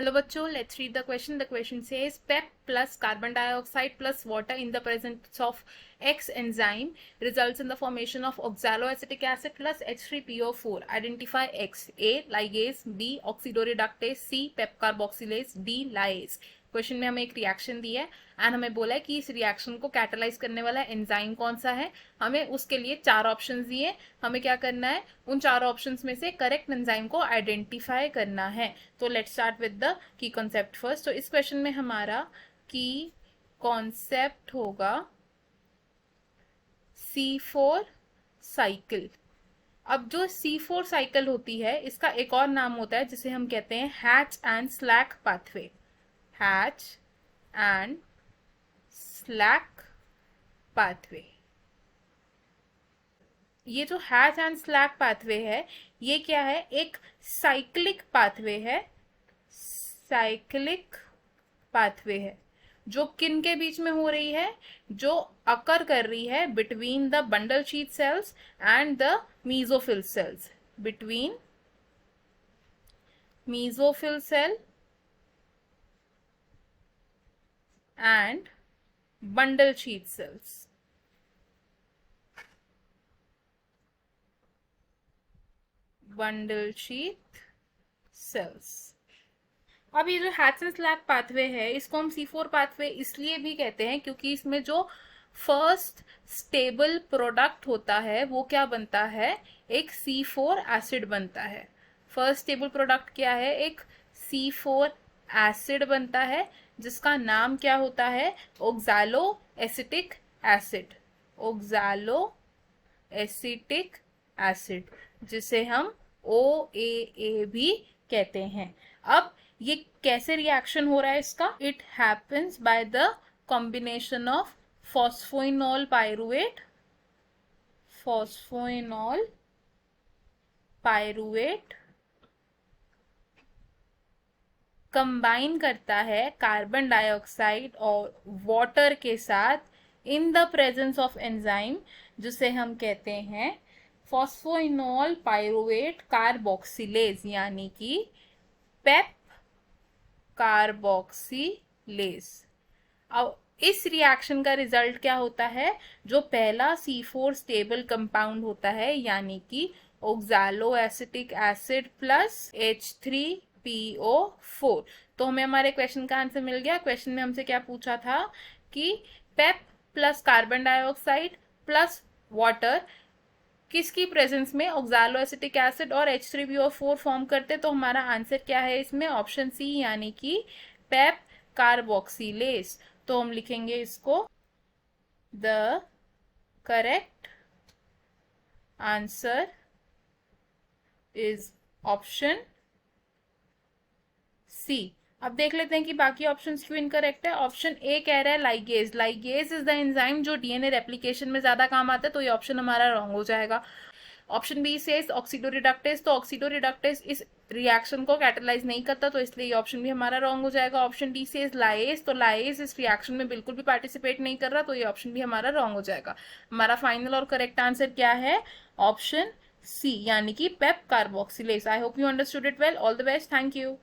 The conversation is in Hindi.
Hello bachcho, let's read the question. The question says PEP plus carbon dioxide plus water in the presence of X enzyme results in the formation of oxaloacetic acid plus H3PO4. Identify X. A. Ligase. B. Oxidoreductase. C. PEP carboxylase. D. Lyase. Question में हमें एक रिएक्शन दी है एंड हमें बोला है कि इस रिएक्शन को कैटालाइज करने वाला एंजाइम कौन सा है. हमें उसके लिए 4 ऑप्शंस दिए. हमें क्या करना है, उन 4 ऑप्शंस में से करेक्ट एंजाइम को आइडेंटिफाई करना है. तो let's start with the key concept first. तो इस क्वेश्चन में हमारा की कॉन्सेप्ट होगा C4 साइकिल. अब जो C4 साइकिल होती है इसका एक और नाम होता है जिसे हम कहते हैं hatch and slack pathway. Hatch and slack pathway. ये जो हैच एंड स्लैक पाथवे है ये क्या है, एक साइक्लिक पाथवे है. साइक्लिक पाथवे है जो किन के बीच में हो रही है, जो अकर कर रही है between the bundle sheath cells and the mesophyll cells. Between mesophyll cell and bundle sheath cells. Bundle sheath cells. अब ये जो हैच एंड स्लैक पाथवे है इसको हम C4 पाथवे इसलिए भी कहते हैं क्योंकि इसमें जो फर्स्ट स्टेबल प्रोडक्ट होता है वो क्या बनता है, एक C4 एसिड बनता है. फर्स्ट स्टेबल प्रोडक्ट क्या है, एक C4 एसिड बनता है जिसका नाम क्या होता है, ओक्सालो एसिटिक एसिड. ओक्सालो एसिटिक एसिड जिसे हम OAA भी कहते हैं. अब ये कैसे रिएक्शन हो रहा है इसका, it happens by the combination of phosphoenol pyruvate. Phosphoenol pyruvate combine करता है कार्बन डाइऑक्साइड और वाटर के साथ in the presence of enzyme जिसे हम कहते हैं फॉस्फोइनॉल पायरुवेट कार्बोक्सिलेज यानी कि पेप कार्बोक्सिलेज. अब इस रिएक्शन का रिजल्ट क्या होता है, जो पहला C4 स्टेबल कंपाउंड होता है यानी कि ओक्सालो एसिटिक एसिड प्लस H3PO4. तो हमें हमारे क्वेश्चन का आंसर मिल गया. क्वेश्चन में हमसे क्या पूछा था कि PEP plus carbon dioxide plus water किसकी प्रेजेंस में ओक्सालो एसिटिक एसिड और H3PO4 फॉर्म करते. तो हमारा आंसर क्या है इसमें, ऑप्शन सी यानी कि पेप कार्बोक्सिलेज. तो हम लिखेंगे इसको, the correct answer is option C. अब देख लेते हैं कि बाकी ऑप्शंस क्यों इनकरेक्ट है. ऑप्शन ए कह रहा है ligase. Ligase is the enzyme जो डीएनए रेप्लिकेशन में ज्यादा काम आता है, तो ये ऑप्शन हमारा रॉन्ग हो जाएगा. Option B says oxidoreductase. तो ऑक्सीडोरिडक्टेज इस रिएक्शन को कैटलाइज नहीं करता, तो इसलिए ये ऑप्शन भी हमारा रॉन्ग हो जाएगा. Option D says lies. तो लाइज इस रिएक्शन में बिल्कुल भी पार्टिसिपेट नहीं कर रहा, तो ये ऑप्शन भी हमारा रॉन्ग हो जाएगा. हमारा फाइनल और करेक्ट आंसर क्या है, ऑप्शन सी यानी कि PEP carboxylase. I hope you understood it well. All the best. Thank you.